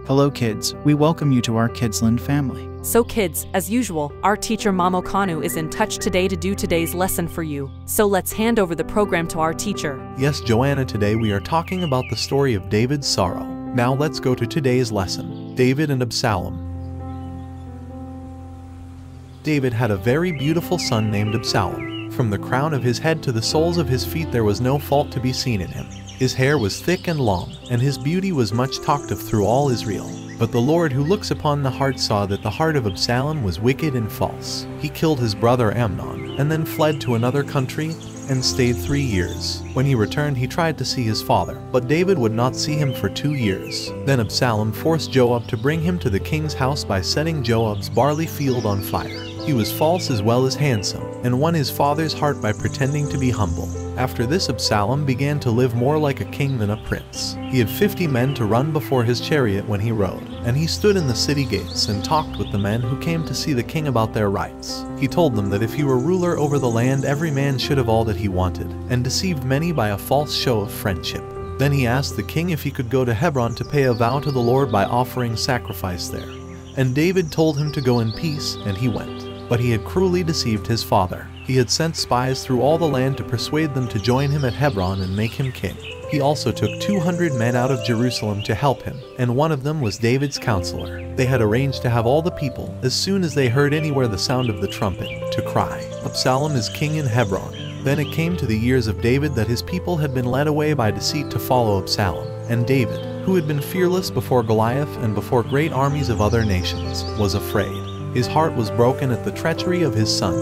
Hello kids, we welcome you to our KIDSLAND family. So kids, as usual, our teacher Mamo Kanu is in touch today to do today's lesson for you. So let's hand over the program to our teacher. Yes, Joanna, today we are talking about the story of David's sorrow. Now let's go to today's lesson, David and Absalom. David had a very beautiful son named Absalom. From the crown of his head to the soles of his feet there was no fault to be seen in him. His hair was thick and long, and his beauty was much talked of through all Israel. But the Lord who looks upon the heart saw that the heart of Absalom was wicked and false. He killed his brother Amnon, and then fled to another country, and stayed 3 years. When he returned he tried to see his father, but David would not see him for 2 years. Then Absalom forced Joab to bring him to the king's house by setting Joab's barley field on fire. He was false as well as handsome, and won his father's heart by pretending to be humble. After this Absalom began to live more like a king than a prince. He had 50 men to run before his chariot when he rode, and he stood in the city gates and talked with the men who came to see the king about their rights. He told them that if he were ruler over the land every man should have all that he wanted, and deceived many by a false show of friendship. Then he asked the king if he could go to Hebron to pay a vow to the Lord by offering sacrifice there. And David told him to go in peace, and he went. But he had cruelly deceived his father. He had sent spies through all the land to persuade them to join him at Hebron and make him king. He also took 200 men out of Jerusalem to help him, and one of them was David's counselor. They had arranged to have all the people, as soon as they heard anywhere the sound of the trumpet, to cry, "Absalom is king in Hebron." Then it came to the ears of David that his people had been led away by deceit to follow Absalom, and David, who had been fearless before Goliath and before great armies of other nations, was afraid. His heart was broken at the treachery of his son,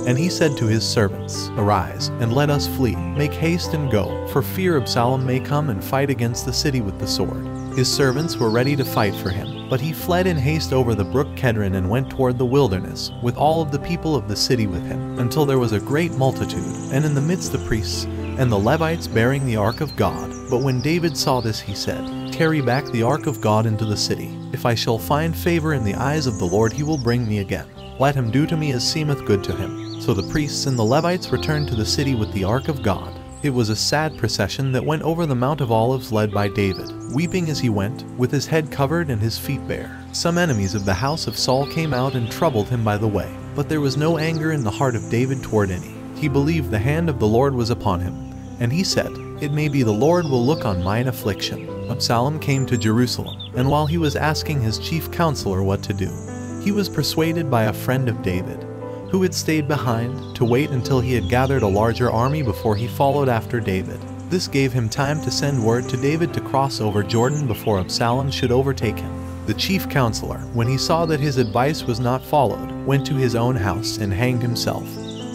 and he said to his servants, "Arise, and let us flee. Make haste and go, for fear Absalom may come and fight against the city with the sword." His servants were ready to fight for him, but he fled in haste over the brook Kedron and went toward the wilderness, with all of the people of the city with him, until there was a great multitude, and in the midst the priests and the Levites bearing the ark of God. But when David saw this he said, "Carry back the ark of God into the city. If I shall find favor in the eyes of the Lord he will bring me again. Let him do to me as seemeth good to him." So the priests and the Levites returned to the city with the ark of God. It was a sad procession that went over the Mount of Olives led by David, weeping as he went, with his head covered and his feet bare. Some enemies of the house of Saul came out and troubled him by the way, but there was no anger in the heart of David toward any. He believed the hand of the Lord was upon him, and he said, "It may be the Lord will look on mine affliction." Absalom came to Jerusalem, and while he was asking his chief counselor what to do, he was persuaded by a friend of David, who had stayed behind to wait until he had gathered a larger army before he followed after David. This gave him time to send word to David to cross over Jordan before Absalom should overtake him. The chief counselor, when he saw that his advice was not followed, went to his own house and hanged himself,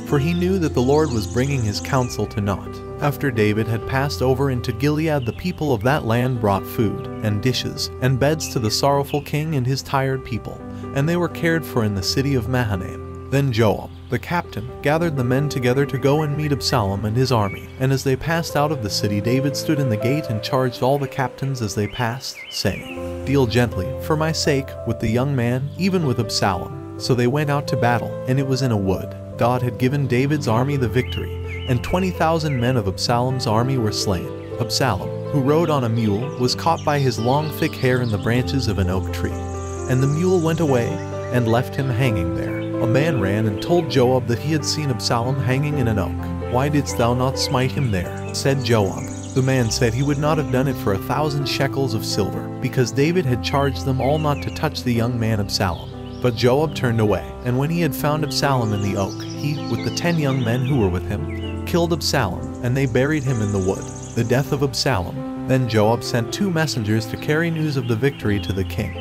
for he knew that the Lord was bringing his counsel to naught. After David had passed over into Gilead, the people of that land brought food, and dishes, and beds to the sorrowful king and his tired people, and they were cared for in the city of Mahanaim. Then Joab, the captain, gathered the men together to go and meet Absalom and his army. And as they passed out of the city, David stood in the gate and charged all the captains as they passed, saying, "Deal gently, for my sake, with the young man, even with Absalom." So they went out to battle, and it was in a wood. God had given David's army the victory, and 20,000 men of Absalom's army were slain. Absalom, who rode on a mule, was caught by his long thick hair in the branches of an oak tree. And the mule went away, and left him hanging there. A man ran and told Joab that he had seen Absalom hanging in an oak. "Why didst thou not smite him there?" said Joab. The man said he would not have done it for 1,000 shekels of silver, because David had charged them all not to touch the young man Absalom. But Joab turned away, and when he had found Absalom in the oak, he, with the 10 young men who were with him, killed Absalom, and they buried him in the wood. The death of Absalom. Then Joab sent 2 messengers to carry news of the victory to the king,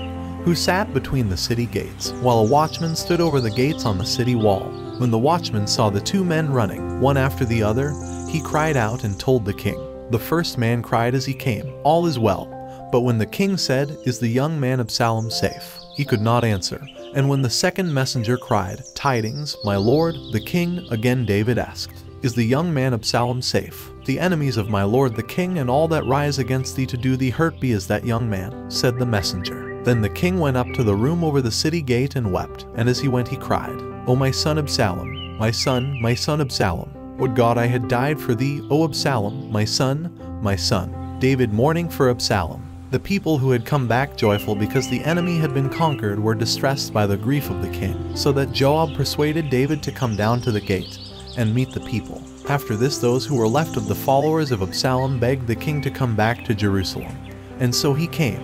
who sat between the city gates, while a watchman stood over the gates on the city wall. When the watchman saw the 2 men running, one after the other, he cried out and told the king. The first man cried as he came, "All is well." But when the king said, "Is the young man Absalom safe?" he could not answer. And when the second messenger cried, "Tidings, my lord, the king," again David asked, "Is the young man Absalom safe?" "The enemies of my lord the king and all that rise against thee to do thee hurt be as that young man," said the messenger. Then the king went up to the room over the city gate and wept, and as he went he cried, "O my son Absalom, my son Absalom, would God I had died for thee, O Absalom, my son, my son." David mourning for Absalom. The people who had come back joyful because the enemy had been conquered were distressed by the grief of the king, so that Joab persuaded David to come down to the gate and meet the people. After this, those who were left of the followers of Absalom begged the king to come back to Jerusalem. And so he came,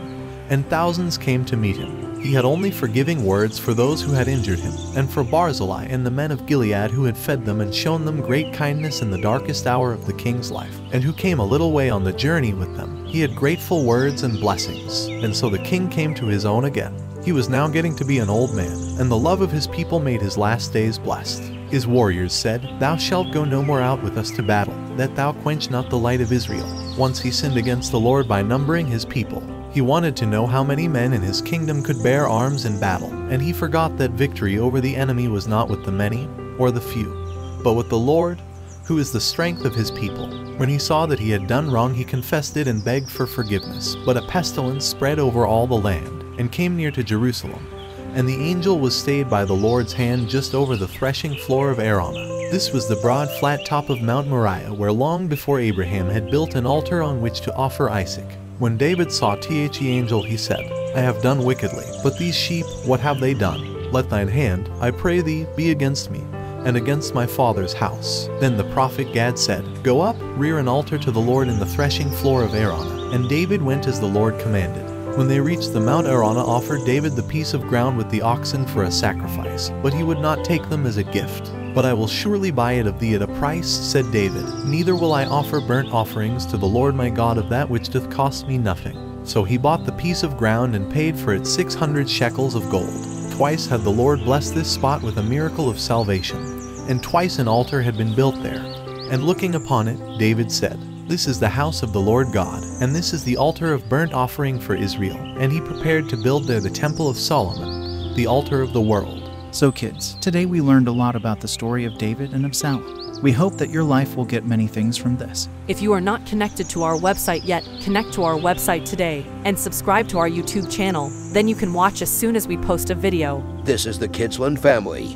and thousands came to meet him. He had only forgiving words for those who had injured him, and for Barzillai and the men of Gilead who had fed them and shown them great kindness in the darkest hour of the king's life, and who came a little way on the journey with them. He had grateful words and blessings, and so the king came to his own again. He was now getting to be an old man, and the love of his people made his last days blessed. His warriors said, "Thou shalt go no more out with us to battle, that thou quench not the light of Israel." Once he sinned against the Lord by numbering his people. He wanted to know how many men in his kingdom could bear arms in battle, and he forgot that victory over the enemy was not with the many or the few, but with the Lord, who is the strength of his people. When he saw that he had done wrong, he confessed it and begged for forgiveness. But a pestilence spread over all the land, and came near to Jerusalem, and the angel was stayed by the Lord's hand just over the threshing floor of Araunah. This was the broad flat top of Mount Moriah, where long before Abraham had built an altar on which to offer Isaac. When David saw the angel, he said, "I have done wickedly, but these sheep, what have they done? Let thine hand, I pray thee, be against me, and against my father's house." Then the prophet Gad said, "Go up, rear an altar to the Lord in the threshing floor of Araunah." And David went as the Lord commanded. When they reached the Mount Araunah, offered David the piece of ground with the oxen for a sacrifice, but he would not take them as a gift. "But I will surely buy it of thee at a price," said David. "Neither will I offer burnt offerings to the Lord my God of that which doth cost me nothing." So he bought the piece of ground and paid for it 600 shekels of gold. Twice had the Lord blessed this spot with a miracle of salvation, and twice an altar had been built there. And looking upon it, David said, "This is the house of the Lord God, and this is the altar of burnt offering for Israel." And he prepared to build there the temple of Solomon, the altar of the world. So kids, today we learned a lot about the story of David and Absalom. We hope that your life will get many things from this. If you are not connected to our website yet, connect to our website today and subscribe to our YouTube channel. Then you can watch as soon as we post a video. This is the KIDSLAND family.